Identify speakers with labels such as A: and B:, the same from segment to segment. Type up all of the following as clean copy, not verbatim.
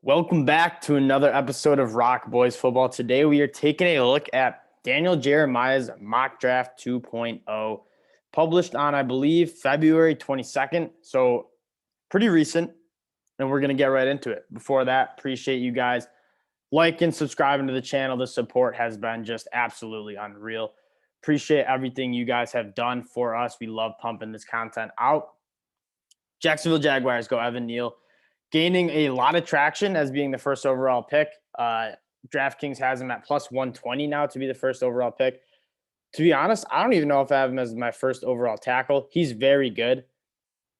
A: Welcome back to another episode of ROC Boys Football. Today we are taking a look at Daniel Jeremiah's Mock Draft 2.0, published on, I believe, February 22nd. So pretty recent, and we're going to get right into it. Before that, appreciate you guys liking, subscribing to the channel. The support has been just absolutely unreal. Appreciate everything you guys have done for us. We love pumping this content out. Jacksonville Jaguars go Evan Neal, gaining a lot of traction as being the first overall pick. DraftKings has him at plus 120 now to be the first overall pick. To be honest, I don't even know if I have him as my first overall tackle. He's very good.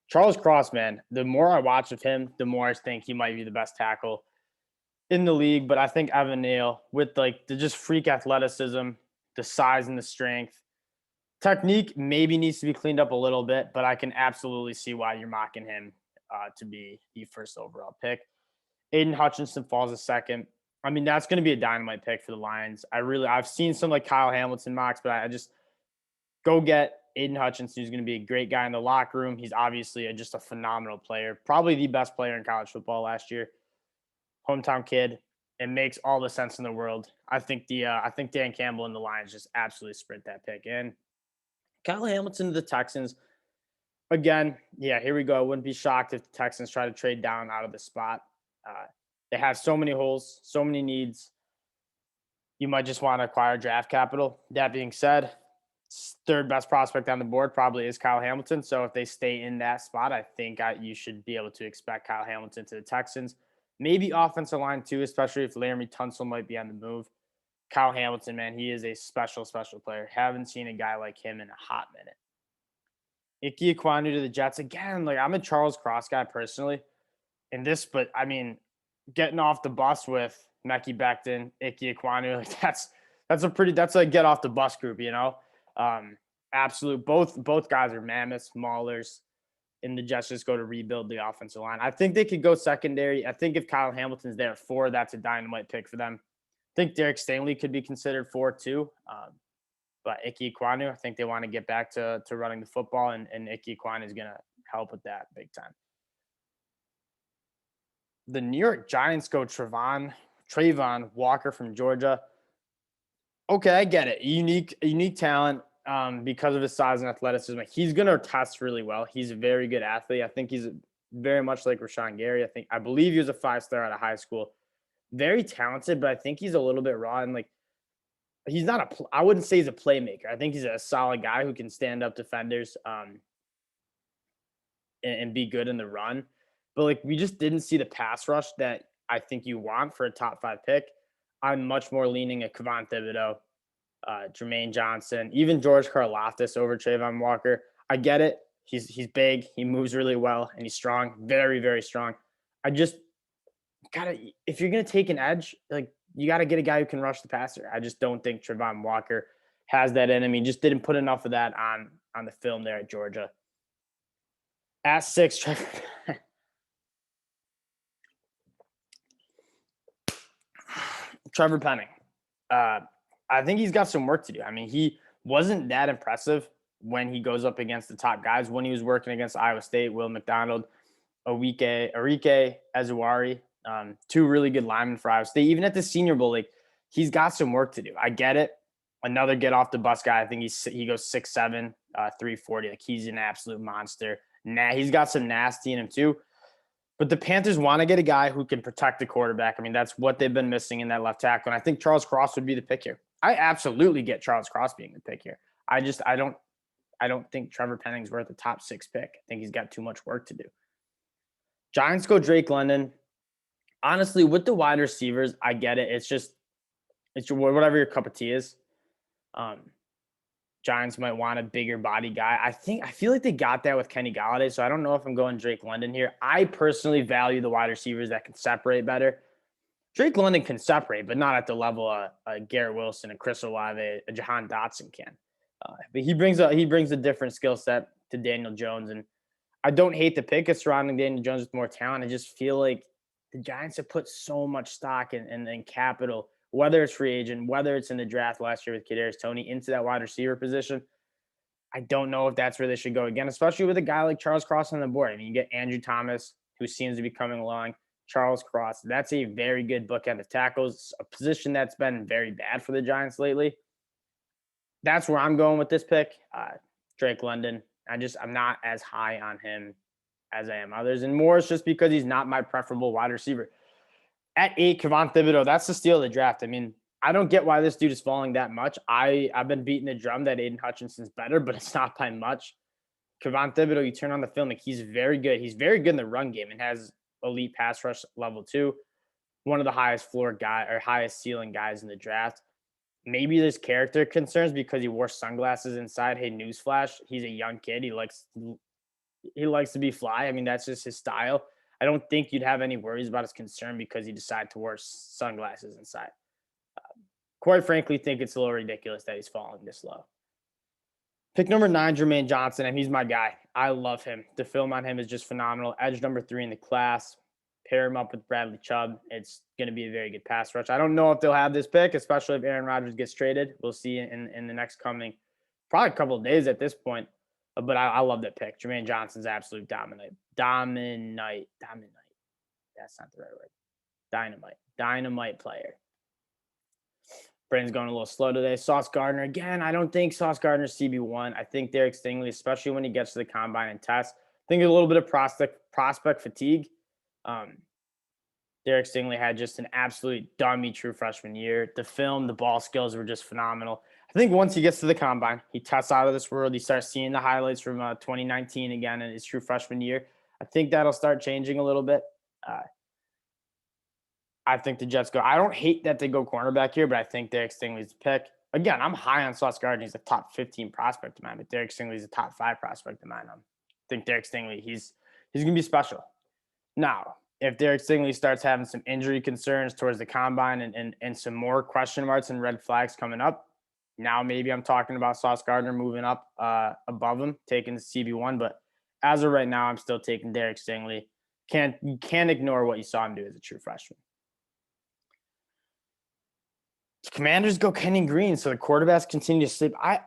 A: Charles Cross, man, the more I watch of him, the more I think he might be the best tackle in the league. But I think Evan Neal, with like the just freak athleticism, the size and the strength, technique maybe needs to be cleaned up a little bit, but I can absolutely see why you're mocking him to be the first overall pick. Aidan Hutchinson falls a second. I mean, that's going to be a dynamite pick for the Lions. I've seen some like Kyle Hamilton mocks, but I just go get Aidan Hutchinson, who's going to be a great guy in the locker room. He's obviously just a phenomenal player, probably the best player in college football last year. Hometown kid. It makes all the sense in the world. I think Dan Campbell and the Lions just absolutely sprint that pick in. Kyle Hamilton to the Texans. Again, yeah, here we go. I wouldn't be shocked if the Texans try to trade down out of the spot. They have so many holes, so many needs. You might just want to acquire draft capital. That being said, third best prospect on the board probably is Kyle Hamilton. So if they stay in that spot, I think you should be able to expect Kyle Hamilton to the Texans. Maybe offensive line too, especially if Laramie Tunsil might be on the move. Kyle Hamilton, man, he is a special, special player. Haven't seen a guy like him in a hot minute. Ike Ekwonu to the Jets. Again, like I'm a Charles Cross guy personally in this, but I mean, getting off the bus with Mekhi Becton, Ike Ekwonu, like that's a get off the bus group, you know? Absolute. Both guys are mammoths, maulers, and the Jets just go to rebuild the offensive line. I think they could go secondary. I think if Kyle Hamilton's there at 4, that's a dynamite pick for them. I think Derek Stingley could be considered 4 too. But Ike Ekwonu, I think they want to get back to running the football, and Ike Ekwonu is going to help with that big time. The New York Giants go Travon Walker from Georgia. Okay, I get it. Unique talent because of his size and athleticism. He's going to test really well. He's a very good athlete. I think he's very much like Rashawn Gary. I believe he was a 5-star out of high school. Very talented, but I think he's a little bit raw and like he's not I wouldn't say he's a playmaker. I think he's a solid guy who can stand up defenders and be good in the run. But like we just didn't see the pass rush that I think you want for a top 5 pick. I'm much more leaning at Kayvon Thibodeaux, Jermaine Johnson, even George Karlaftis over Trayvon Walker. I get it. He's big. He moves really well, and he's strong. Very, very strong. I just if you're going to take an edge, like you got to get a guy who can rush the passer. I just don't think Trevon Walker has that in him. He just didn't put enough of that on the film there at Georgia. At 6, Trevor Penning. I think he's got some work to do. I mean, he wasn't that impressive when he goes up against the top guys. When he was working against Iowa State, Will McDonald, Arike Ezuwari, 2 really good linemen for Iowa State. Even at the Senior Bowl, like he's got some work to do. I get it. Another get off the bus guy. I think he goes 6'7", 340. Like he's an absolute monster. He's got some nasty in him too. But the Panthers want to get a guy who can protect the quarterback. I mean, that's what they've been missing in that left tackle. And I think Charles Cross would be the pick here. I absolutely get Charles Cross being the pick here. I don't think Trevor Penning's worth a top 6 pick. I think he's got too much work to do. Giants go Drake London. Honestly, with the wide receivers, I get it. It's whatever your cup of tea is. Giants might want a bigger body guy. I feel like they got that with Kenny Golladay, so I don't know if I'm going Drake London here. I personally value the wide receivers that can separate better. Drake London can separate, but not at the level of Garrett Wilson and Chris Olave, a Jahan Dotson can. But he brings a different skill set to Daniel Jones, and I don't hate the pick of surrounding Daniel Jones with more talent. I just feel like the Giants have put so much stock in capital, whether it's free agent, whether it's in the draft last year with Kadarius Toney, into that wide receiver position. I don't know if that's where they should go again, especially with a guy like Charles Cross on the board. I mean, you get Andrew Thomas, who seems to be coming along, Charles Cross. That's a very good bookend of tackles, a position that's been very bad for the Giants lately. That's where I'm going with this pick. Drake London. I'm not as high on him as I am others. And more, it's just because he's not my preferable wide receiver. At 8, Kayvon Thibodeaux, that's the steal of the draft. I mean, I don't get why this dude is falling that much. I've been beating the drum that Aidan Hutchinson's better, but it's not by much. Kayvon Thibodeaux, you turn on the film, like he's very good. He's very good in the run game and has elite pass rush level 2. One of the highest floor guy or highest ceiling guys in the draft. Maybe there's character concerns because he wore sunglasses inside. Hey, newsflash, he's a young kid. He likes to be fly. I mean, that's just his style. I don't think you'd have any worries about his concern because he decided to wear sunglasses inside. Quite frankly, think it's a little ridiculous that he's falling this low. Pick number 9, Jermaine Johnson, and he's my guy. I love him. The film on him is just phenomenal. Edge number 3 in the class. Pair him up with Bradley Chubb. It's going to be a very good pass rush. I don't know if they'll have this pick, especially if Aaron Rodgers gets traded. We'll see in the next coming probably a couple of days at this point. But I love that pick. Jermaine Johnson's absolute dominate. That's not the right word. Dynamite player. Brandon's going a little slow today. Sauce Gardner. Again, I don't think Sauce Gardner's CB1. I think Derek Stingley, especially when he gets to the combine and test, I think a little bit of prospect fatigue. Derek Stingley had just an absolute dummy true freshman year. The film, the ball skills were just phenomenal. I think once he gets to the combine, he tests out of this world. He starts seeing the highlights from 2019 again in his true freshman year. I think that'll start changing a little bit. I think the Jets go. I don't hate that they go cornerback here, but I think Derek Stingley's the pick. Again, I'm high on Sauce Gardner. He's a top 15 prospect of mine, but Derek Stingley's a top 5 prospect of mine. I think Derek Stingley, he's going to be special. Now, if Derek Stingley starts having some injury concerns towards the combine and some more question marks and red flags coming up, now maybe I'm talking about Sauce Gardner moving up above him, taking the CB1. But as of right now, I'm still taking Derek Stingley. You can't ignore what you saw him do as a true freshman. The Commanders go Kenyon Green, so the quarterbacks continue to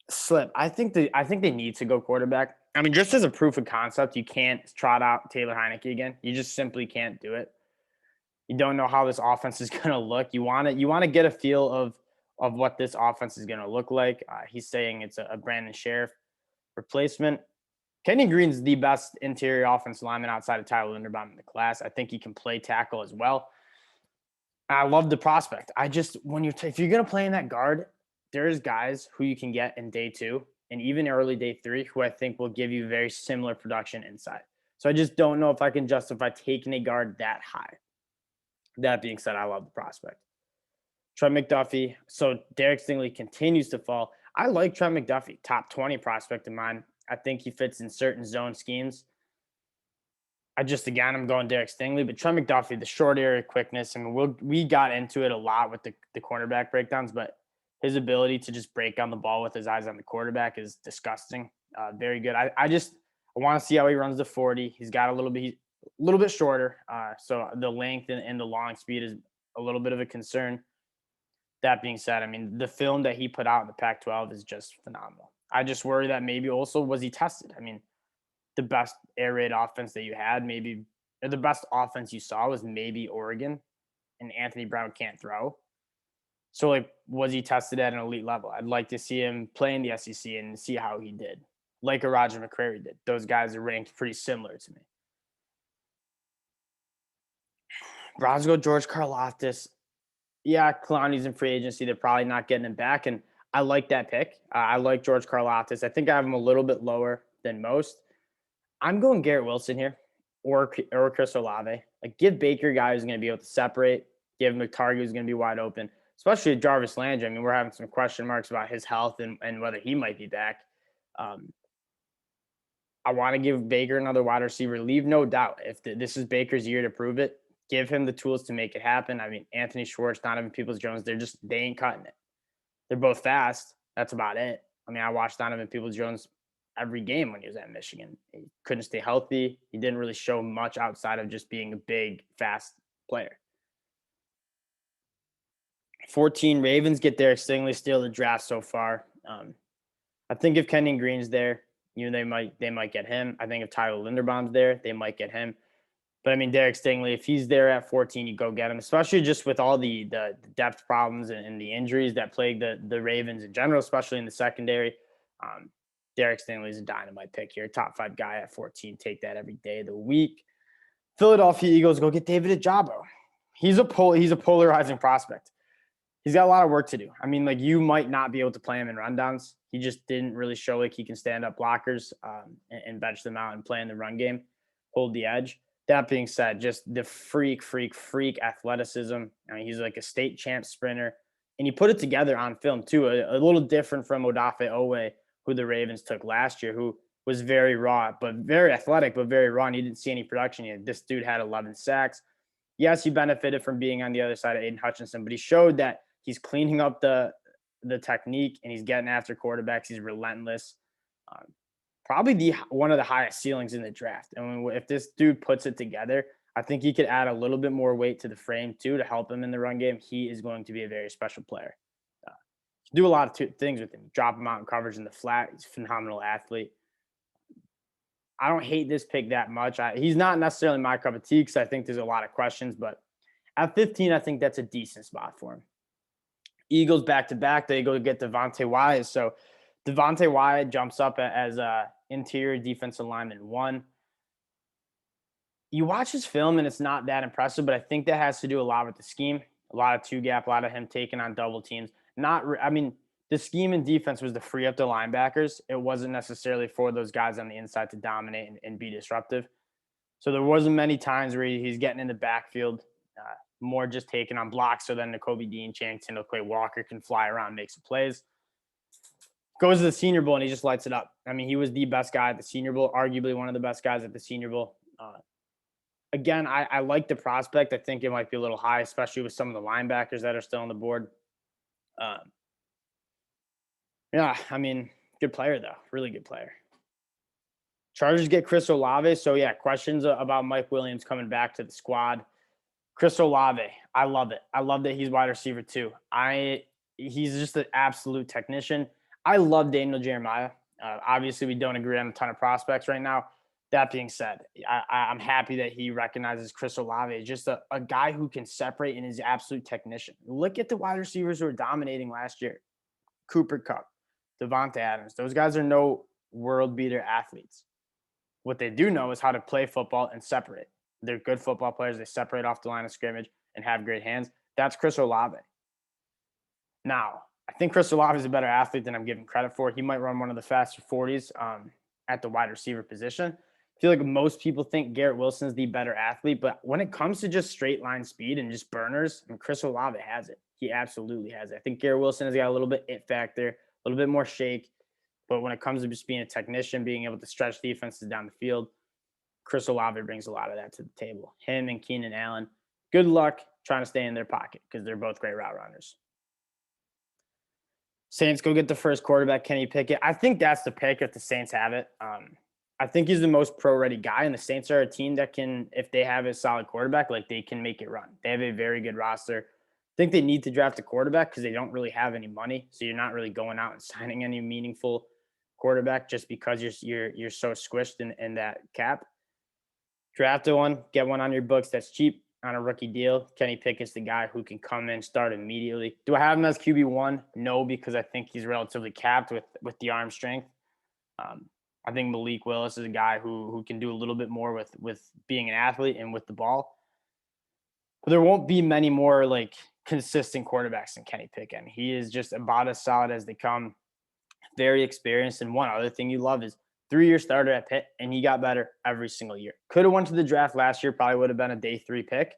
A: slip. I think they need to go quarterback. I mean, just as a proof of concept, you can't trot out Taylor Heineke again. You just simply can't do it. You don't know how this offense is going to look. You want to get a feel of what this offense is going to look like. He's saying it's a Brandon Sheriff replacement. Kenyon Green's the best interior offensive lineman outside of Tyler Linderbaum in the class. I think he can play tackle as well. I love the prospect. If you're going to play in that guard, there's guys who you can get in day 2 and even early day 3 who I think will give you very similar production inside. So I just don't know if I can justify taking a guard that high. That being said, I love the prospect. Trent McDuffie. So Derek Stingley continues to fall. I like Trent McDuffie, top 20 prospect of mine. I think he fits in certain zone schemes. I'm going Derek Stingley, but Trent McDuffie, the short area quickness. I mean, we got into it a lot with the cornerback breakdowns, but his ability to just break on the ball with his eyes on the quarterback is disgusting. Very good. I want to see how he runs the 40. He's got a little bit shorter. So the length and the long speed is a little bit of a concern. That being said, I mean, the film that he put out in the Pac-12 is just phenomenal. I just worry that maybe also was he tested? I mean, the best air raid offense that you had, or the best offense you saw was maybe Oregon, and Anthony Brown can't throw. So, was he tested at an elite level? I'd like to see him play in the SEC and see how he did, like a Roger McCreary did. Those guys are ranked pretty similar to me. Browns go George Karlaftis. Yeah, Kalani's in free agency. They're probably not getting him back, and I like that pick. I like George Karlaftis. I think I have him a little bit lower than most. I'm going Garrett Wilson here or Chris Olave. Give Baker a guy who's going to be able to separate. Give him a target who's going to be wide open, especially with Jarvis Landry. I mean, we're having some question marks about his health and whether he might be back. I want to give Baker another wide receiver. Leave no doubt. If this is Baker's year to prove it, give him the tools to make it happen. I mean, Anthony Schwartz, Donovan Peoples-Jones, they ain't cutting it. They're both fast. That's about it. I mean, I watched Donovan Peoples-Jones every game when he was at Michigan. He couldn't stay healthy. He didn't really show much outside of just being a big, fast player. 14, Ravens get Derek Stingley, steal the draft so far. I think if Kenyon Green's there, they might get him. I think if Tyler Linderbaum's there, they might get him. But I mean, Derek Stingley, if he's there at 14, you go get him, especially just with all the depth problems and the injuries that plague the Ravens in general, especially in the secondary. Um, Derek Stingley is a dynamite pick here. Top 5 guy at 14. Take that every day of the week. Philadelphia Eagles, go get David Ojabo. He's a polarizing prospect. He's got a lot of work to do. I mean, like, you might not be able to play him in rundowns. He just didn't really show like he can stand up blockers and bench them out and play in the run game, hold the edge. That being said, just the freak athleticism. I mean, he's like a state champ sprinter, and he put it together on film too. A little different from Odafe Owe, who the Ravens took last year, who was very raw, but very athletic, but very raw. And you didn't see any production yet. This dude had 11 sacks. Yes, he benefited from being on the other side of Aidan Hutchinson, but he showed that he's cleaning up the technique and he's getting after quarterbacks. He's relentless. Probably one of the highest ceilings in the draft. And if this dude puts it together, I think he could add a little bit more weight to the frame too to help him in the run game. He is going to be a very special player. Do a lot of things with him. Drop him out in coverage in the flat. He's a phenomenal athlete. I don't hate this pick that much. He's not necessarily my cup of tea because I think there's a lot of questions. But at 15, I think that's a decent spot for him. Eagles back-to-back. They go get Devonte Wyatt. So Devonte Wyatt jumps up as a interior defensive lineman 1. You watch his film, and it's not that impressive, but I think that has to do a lot with the scheme. A lot of two-gap, a lot of him taking on double teams. The scheme in defense was to free up the linebackers. It wasn't necessarily for those guys on the inside to dominate and be disruptive. So there wasn't many times where he's getting in the backfield, more just taking on blocks. So then Nakobe Dean, Channing Tindall, Quay Walker can fly around, make some plays. Goes to the Senior Bowl, and he just lights it up. I mean, he was the best guy at the Senior Bowl, arguably one of the best guys at the Senior Bowl. Again, I like the prospect. I think it might be a little high, especially with some of the linebackers that are still on the board. Yeah, I mean, good player, though. Really good player. Chargers get Chris Olave. So, yeah, questions about Mike Williams coming back to the squad. Chris Olave, I love it. I love that he's wide receiver, too. He's just an absolute technician. I love Daniel Jeremiah. Obviously, we don't agree on a ton of prospects right now. That being said, I'm happy that he recognizes Chris Olave as just a guy who can separate and is absolute technician. Look at the wide receivers who were dominating last year. Cooper Kupp, Devonte Adams. Those guys are no world beater athletes. What they do know is how to play football and separate. They're good football players. They separate off the line of scrimmage and have great hands. That's Chris Olave. Now, I think Chris Olave is a better athlete than I'm giving credit for. He might run one of the faster 40s at the wide receiver position. I feel like most people think Garrett Wilson is the better athlete, but when it comes to just straight line speed and just burners, I mean, Chris Olave has it. He absolutely has it. I think Garrett Wilson has got a little bit it factor, a little bit more shake, but when it comes to just being a technician, being able to stretch defenses down the field, Chris Olave brings a lot of that to the table. Him and Keenan Allen, good luck trying to stay in their pocket because they're both great route runners. Saints go get the first quarterback, Kenny Pickett. I think that's the pick if the Saints have it. I think he's the most pro-ready guy, and the Saints are a team that can, if they have a solid quarterback, like they can make it run. They have a very good roster. I think they need to draft a quarterback because they don't really have any money, so you're not really going out and signing any meaningful quarterback just because you're so squished in that cap. Draft one, get one on your books that's cheap on a rookie deal. Kenny Pickett's the guy who can come in, start immediately. Do I have him as QB1? No, because I think he's relatively capped with the arm strength. I think Malik Willis is a guy who can do a little bit more with being an athlete and with the ball. But there won't be many more like consistent quarterbacks than Kenny Pickett. I mean, he is just about as solid as they come. Very experienced. And one other thing you love is 3-year starter at Pitt, and he got better every single year. Could have went to the draft last year, probably would have been a day 3 pick.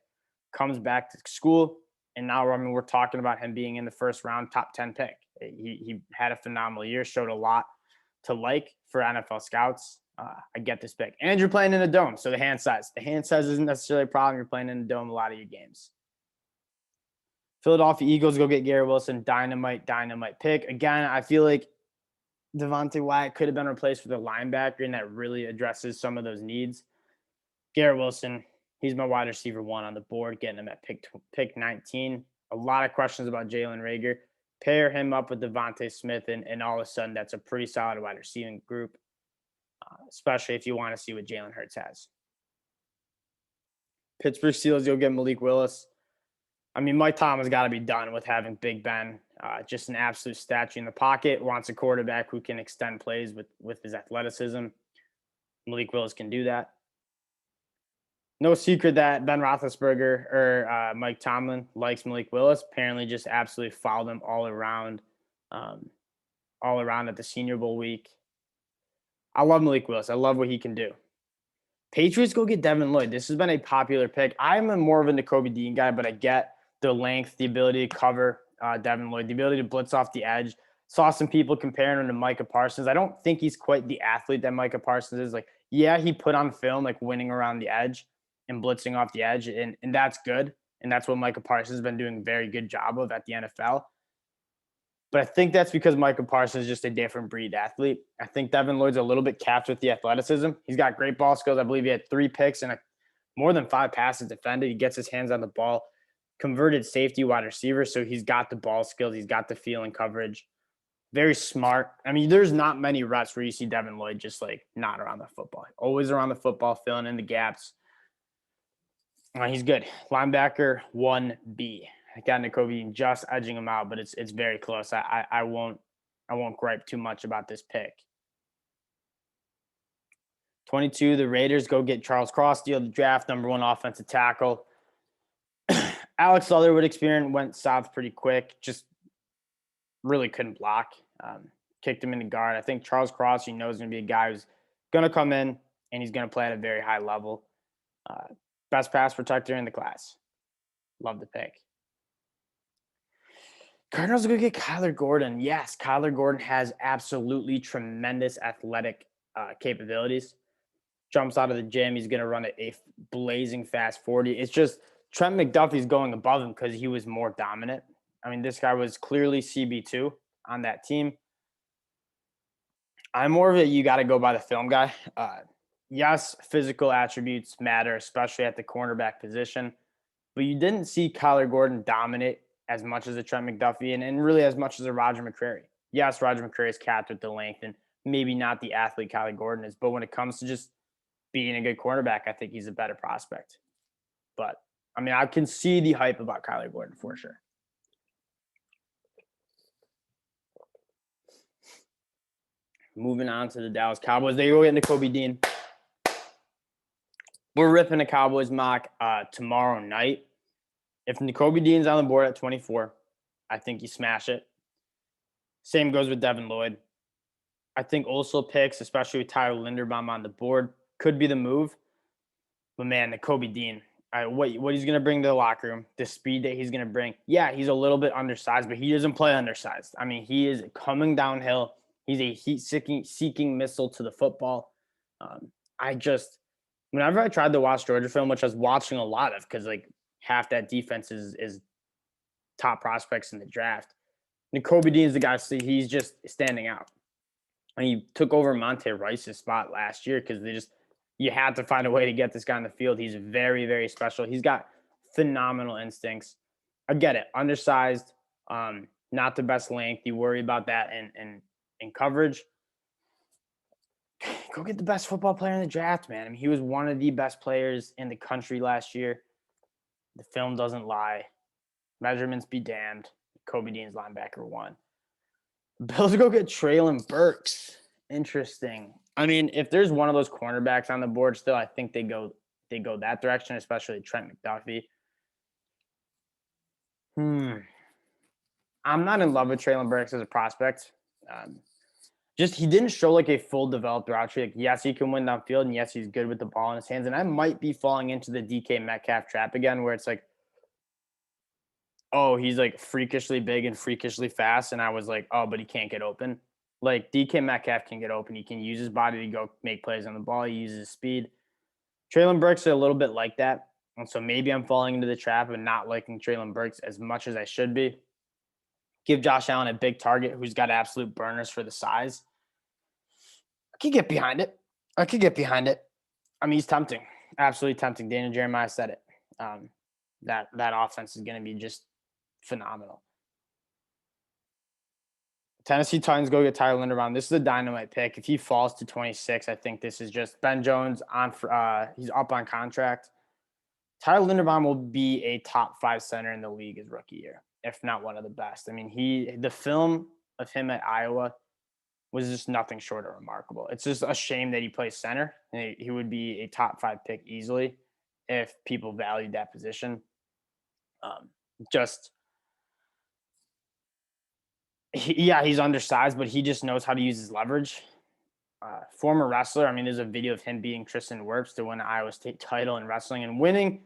A: Comes back to school, and now we're talking about him being in the first round, top 10 pick. He had a phenomenal year, showed a lot to like for NFL scouts. I get this pick. And you're playing in a dome, so the hand size. The hand size isn't necessarily a problem. You're playing in a dome a lot of your games. Philadelphia Eagles go get Garrett Wilson. Dynamite pick. Again, I feel like Devonte Wyatt could have been replaced with a linebacker, and that really addresses some of those needs. Garrett Wilson, he's my wide receiver 1 on the board, getting him at pick 19. A lot of questions about Jalen Reagor. Pair him up with Devontae Smith, and all of a sudden that's a pretty solid wide receiving group, especially if you want to see what Jalen Hurts has. Pittsburgh Steelers, you'll get Malik Willis. I mean, Mike Tomlin's got to be done with having Big Ben, just an absolute statue in the pocket, wants a quarterback who can extend plays with his athleticism. Malik Willis can do that. No secret that Ben Roethlisberger or Mike Tomlin likes Malik Willis. Apparently just absolutely fouled him all around at the Senior Bowl week. I love Malik Willis. I love what he can do. Patriots go get Devin Lloyd. This has been a popular pick. I'm more of a Nakobe Dean guy, but I get the length, the ability to cover Devin Lloyd, the ability to blitz off the edge. Saw some people comparing him to Micah Parsons. I don't think he's quite the athlete that Micah Parsons is. Like, yeah, he put on film, like winning around the edge and blitzing off the edge, and that's good. And that's what Micah Parsons has been doing a very good job of at the NFL. But I think that's because Micah Parsons is just a different breed athlete. I think Devin Lloyd's a little bit capped with the athleticism. He's got great ball skills. I believe he had 3 picks and more than 5 passes defended. He gets his hands on the ball. Converted safety wide receiver, so he's got the ball skills. He's got the feel and coverage. Very smart. I mean, there's not many reps where you see Devin Lloyd just like not around the football. Always around the football, filling in the gaps. He's good. Linebacker 1B. I got Nakobe just edging him out, but it's very close. I won't gripe too much about this pick. 22, the Raiders go get Charles Cross, deal the draft, number 1 offensive tackle. Alex Leatherwood experience went south pretty quick. Just really couldn't block. Kicked him in the guard. I think Charles Cross, he knows, is going to be a guy who's going to come in and he's going to play at a very high level. Best pass protector in the class. Love the pick. Cardinals are going to get Kyler Gordon. Yes, Kyler Gordon has absolutely tremendous athletic capabilities. Jumps out of the gym. He's going to run a blazing fast 40. It's just Trent McDuffie's going above him because he was more dominant. I mean, this guy was clearly CB2 on that team. I'm more of a you got to go by the film guy. Yes, physical attributes matter, especially at the cornerback position. But you didn't see Kyler Gordon dominate as much as a Trent McDuffie and really as much as a Roger McCreary. Yes, Roger McCreary is capped with the length and maybe not the athlete Kyler Gordon is. But when it comes to just being a good cornerback, I think he's a better prospect. But, I mean, I can see the hype about Kyler Gordon for sure. Moving on to the Dallas Cowboys. They go get Nakobe Dean. We're ripping a Cowboys mock tomorrow night. If Nakobe Dean's on the board at 24, I think you smash it. Same goes with Devin Lloyd. I think also picks, especially with Tyler Linderbaum on the board, could be the move. But, man, Nakobe Dean, what he's going to bring to the locker room, the speed that he's going to bring. Yeah, he's a little bit undersized, but he doesn't play undersized. I mean, he is coming downhill. He's a heat-seeking missile to the football. Whenever I tried to watch Georgia film, which I was watching a lot of because, like, half that defense is top prospects in the draft, Nakobe Dean is the guy, he's just standing out. And he took over Monte Rice's spot last year because you had to find a way to get this guy in the field. He's very, very special. He's got phenomenal instincts. I get it. Undersized, not the best length. You worry about that in coverage. Go get the best football player in the draft, man. I mean, he was one of the best players in the country last year. The film doesn't lie. Measurements be damned. Kobe Dean's linebacker 1. Bills go get Treylon Burks. Interesting. I mean, if there's one of those cornerbacks on the board still, I think they go that direction, especially Trent McDuffie. I'm not in love with Treylon Burks as a prospect. He didn't show like a full developed route tree. Like, yes, he can win downfield, and yes, he's good with the ball in his hands. And I might be falling into the DK Metcalf trap again, where it's like, oh, he's like freakishly big and freakishly fast. And I was like, oh, but he can't get open. Like, DK Metcalf can get open. He can use his body to go make plays on the ball. He uses his speed. Treylon Burks is a little bit like that. And so maybe I'm falling into the trap and not liking Treylon Burks as much as I should be. Give Josh Allen a big target who's got absolute burners for the size. I could get behind it. I mean, he's tempting. Absolutely tempting. Daniel Jeremiah said it. That offense is going to be just phenomenal. Tennessee Titans go get Tyler Linderbaum. This is a dynamite pick. If he falls to 26, I think this is just Ben Jones he's up on contract. Tyler Linderbaum will be a top 5 center in the league his rookie year, if not one of the best. I mean, the film of him at Iowa was just nothing short of remarkable. It's just a shame that he plays center. He would be a top 5 pick easily if people valued that position. Just he's undersized, but he just knows how to use his leverage. Former wrestler. I mean, there's a video of him beating Tristan Wirfs to win the Iowa State title in wrestling and winning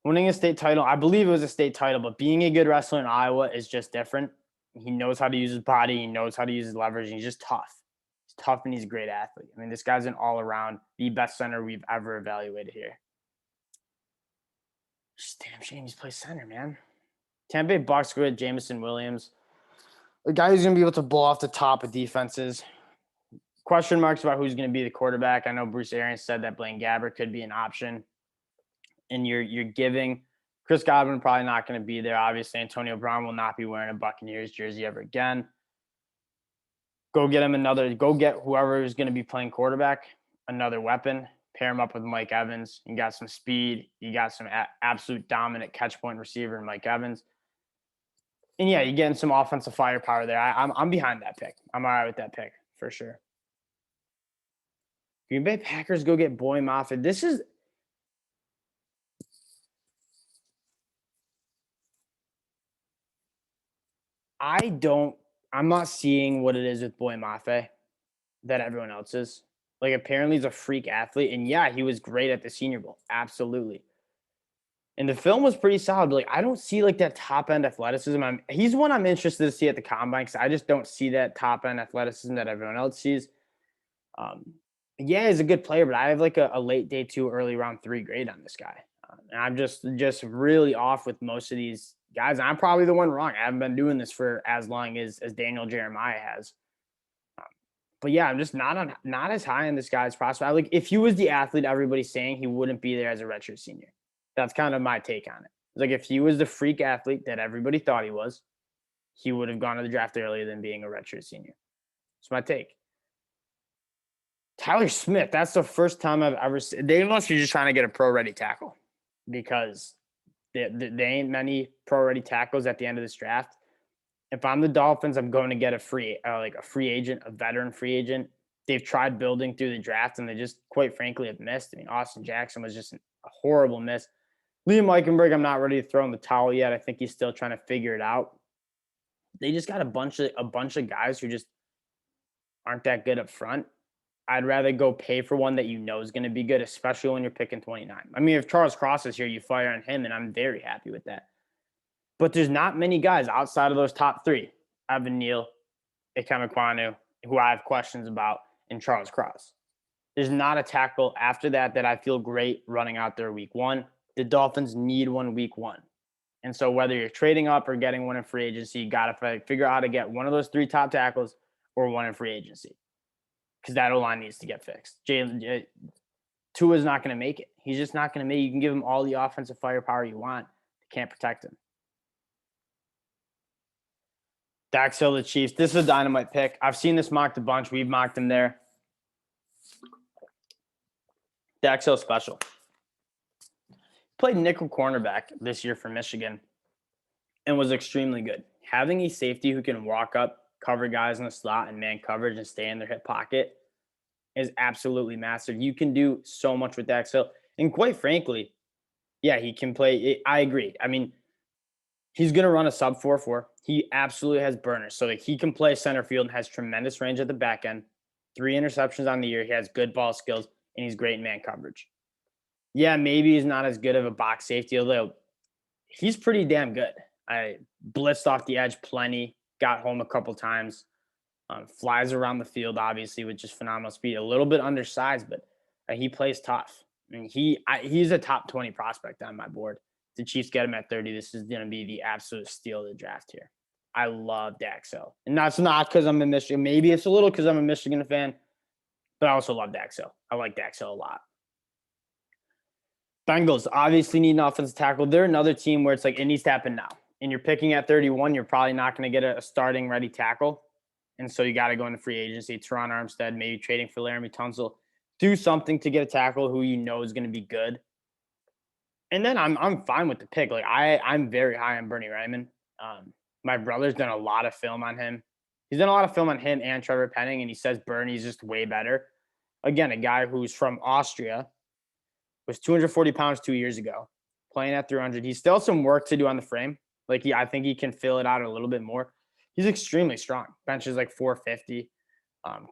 A: a state title. I believe it was a state title, but being a good wrestler in Iowa is just different. He knows how to use his body. He knows how to use his leverage. And he's just tough. He's tough and he's a great athlete. I mean, this guy's an all-around, the best center we've ever evaluated here. Just damn shame he's played center, man. Tampa Bay Bucks go with Jamison Williams. The guy who's going to be able to blow off the top of defenses. Question marks about who's going to be the quarterback. I know Bruce Arians said that Blaine Gabbert could be an option. And you're giving Chris Godwin probably not going to be there. Obviously, Antonio Brown will not be wearing a Buccaneers jersey ever again. Go get whoever is going to be playing quarterback, another weapon. Pair him up with Mike Evans. You got some speed. You got some absolute dominant catch point receiver in Mike Evans. And yeah, you're getting some offensive firepower there. I'm behind that pick. I'm all right with that pick for sure. Green Bay Packers go get Boy Moffitt. I'm not seeing what it is with Boy Mafe that everyone else is. Like, apparently he's a freak athlete. And yeah, he was great at the Senior Bowl. Absolutely. And the film was pretty solid. But, like, I don't see, like, that top-end athleticism. He's one I'm interested to see at the Combine because I just don't see that top-end athleticism that everyone else sees. Yeah, he's a good player, but I have, like, a late day 2, early round 3 grade on this guy. And I'm just really off with most of these guys. I'm probably the one wrong. I haven't been doing this for as long as Daniel Jeremiah has. But yeah, I'm just not as high on this guy's prospect. Like, if he was the athlete everybody's saying, he wouldn't be there as a redshirt senior. That's kind of my take on it. Like, if he was the freak athlete that everybody thought he was, he would have gone to the draft earlier than being a redshirt senior. That's my take. Tyler Smith, that's the first time I've ever seen. They must be just trying to get a pro-ready tackle because there ain't many pro-ready tackles at the end of this draft. If I'm the Dolphins, I'm going to get a free agent, a veteran free agent. They've tried building through the draft, and they just, quite frankly, have missed. I mean, Austin Jackson was just a horrible miss. Liam Eichenberg, I'm not ready to throw in the towel yet. I think he's still trying to figure it out. They just got a bunch of guys who just aren't that good up front. I'd rather go pay for one that you know is going to be good, especially when you're picking 29. I mean, if Charles Cross is here, you fire on him, and I'm very happy with that. But there's not many guys outside of those top 3. Evan Neal, Ikem Ekwonu, who I have questions about, and Charles Cross. There's not a tackle after that I feel great running out there week 1. The Dolphins need one week 1. And so whether you're trading up or getting one in free agency, you got to figure out how to get one of those 3 top tackles or one in free agency. Because that O-line needs to get fixed. Tua's not going to make it. He's just not going to make it. You can give him all the offensive firepower you want. You can't protect him. Dax Hill, the Chiefs. This is a dynamite pick. I've seen this mocked a bunch. We've mocked him there. Dax Hill special. Played nickel cornerback this year for Michigan and was extremely good. Having a safety who can walk up, cover guys in the slot and man coverage and stay in their hip pocket is absolutely massive. You can do so much with Dax Hill. And quite frankly, yeah, he can play. I agree. I mean, he's going to run a sub 4.4. He absolutely has burners. So he can play center field and has tremendous range at the back end. 3 interceptions on the year. He has good ball skills, and he's great in man coverage. Yeah, maybe he's not as good of a box safety, although he's pretty damn good. I blitzed off the edge plenty, got home a couple times, flies around the field, obviously, with just phenomenal speed. A little bit undersized, but he plays tough. I mean, he's a top 20 prospect on my board. The Chiefs get him at 30. This is going to be the absolute steal of the draft here. I love Dax Hill. And that's not because I'm in Michigan. Maybe it's a little because I'm a Michigan fan, but I also love Dax Hill. I like Dax Hill a lot. Bengals obviously need an offensive tackle. They're another team where it's like it needs to happen now. And you're picking at 31, you're probably not going to get a starting ready tackle. And so you got to go into free agency. Teron Armstead, maybe trading for Laramie Tunsil. Do something to get a tackle who you know is going to be good. And then I'm fine with the pick. Like I'm very high on Bernie Ryman. My brother's done a lot of film on him. He's done a lot of film on him and Trevor Penning, and he says Bernie's just way better. Again, a guy who's from Austria, was 240 pounds 2 years ago, playing at 300. He still has some work to do on the frame. Like I think he can fill it out a little bit more. He's extremely strong. Benches like 450.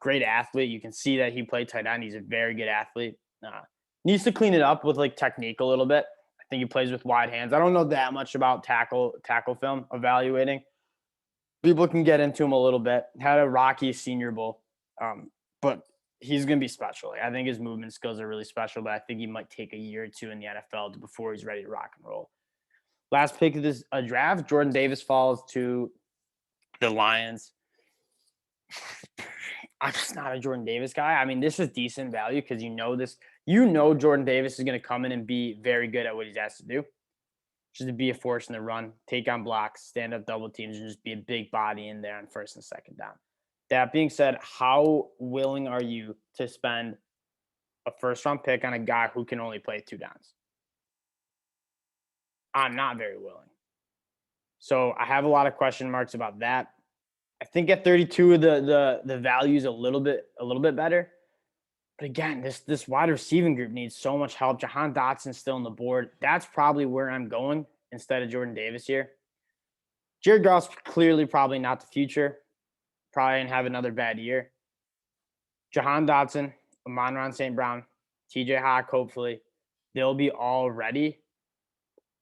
A: Great athlete. You can see that he played tight end. He's a very good athlete. Needs to clean it up with like technique a little bit. I think he plays with wide hands. I don't know that much about tackle film evaluating. People can get into him a little bit. Had a rocky Senior Bowl, but he's going to be special. I think his movement skills are really special, but I think he might take a year or two in the NFL before he's ready to rock and roll. Last pick of this draft, Jordan Davis falls to the Lions. I'm just not a Jordan Davis guy. I mean, this is decent value because Jordan Davis is going to come in and be very good at what he's asked to do. Just to be a force in the run, take on blocks, stand up double teams, and just be a big body in there on first and second down. That being said, how willing are you to spend a first-round pick on a guy who can only play 2 downs? I'm not very willing. So I have a lot of question marks about that. I think at 32, the value is a little bit better. But again, this wide receiving group needs so much help. Jahan Dotson's still on the board. That's probably where I'm going instead of Jordan Davis here. Jared Goff's clearly probably not the future. Probably going to have another bad year. Jahan Dotson, Amon-Ra St. Brown, TJ Hawk, hopefully. They'll be all ready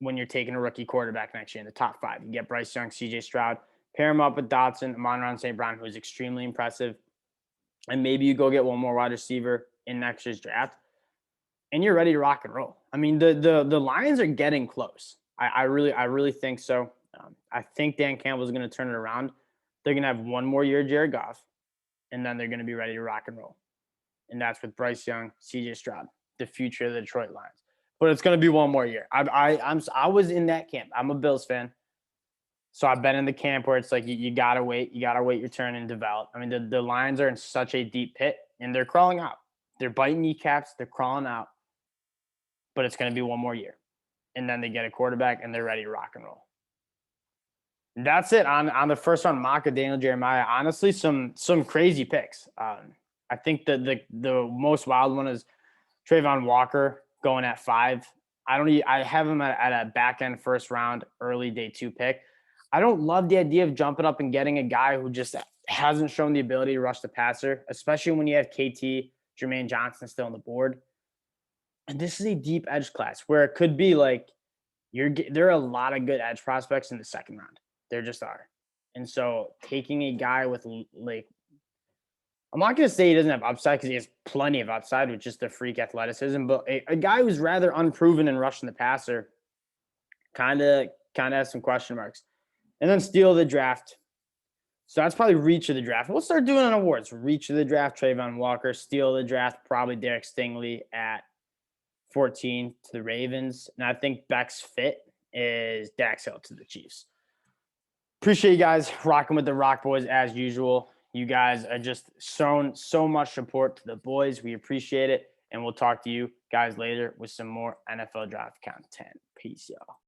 A: when you're taking a rookie quarterback next year in the top 5. You get Bryce Young, CJ Stroud. Pair him up with Dotson, Amon-Ra St. Brown, who is extremely impressive. And maybe you go get one more wide receiver in next year's draft. And you're ready to rock and roll. I mean, the Lions are getting close. I really think so. I think Dan Campbell is going to turn it around. They're going to have one more year of Jared Goff, and then they're going to be ready to rock and roll. And that's with Bryce Young, CJ Stroud, the future of the Detroit Lions. But it's going to be one more year. I was in that camp. I'm a Bills fan. So I've been in the camp where it's like you got to wait. You got to wait your turn and develop. I mean, the Lions are in such a deep pit, and they're crawling out. They're biting kneecaps. They're crawling out. But it's going to be one more year. And then they get a quarterback, and they're ready to rock and roll. That's it on the first round mock of Daniel Jeremiah. Honestly, some crazy picks. I think the most wild one is Travon Walker going at 5. I have him at a back end first round, early day 2 pick. I don't love the idea of jumping up and getting a guy who just hasn't shown the ability to rush the passer, especially when you have KT, Jermaine Johnson still on the board. And this is a deep edge class where it could be like there are a lot of good edge prospects in the second round. There just are. And so taking a guy with like, I'm not going to say he doesn't have upside because he has plenty of upside with just the freak athleticism, but a guy who's rather unproven in rushing the passer kind of has some question marks. And then steal the draft. So that's probably reach of the draft. We'll start doing an awards. Reach of the draft, Travon Walker. Steal the draft, probably Derek Stingley at 14 to the Ravens. And I think Beck's fit is Dax Hill to the Chiefs. Appreciate you guys rocking with the ROC Boys as usual. You guys are just shown so much support to the boys. We appreciate it. And we'll talk to you guys later with some more NFL draft content. Peace, y'all.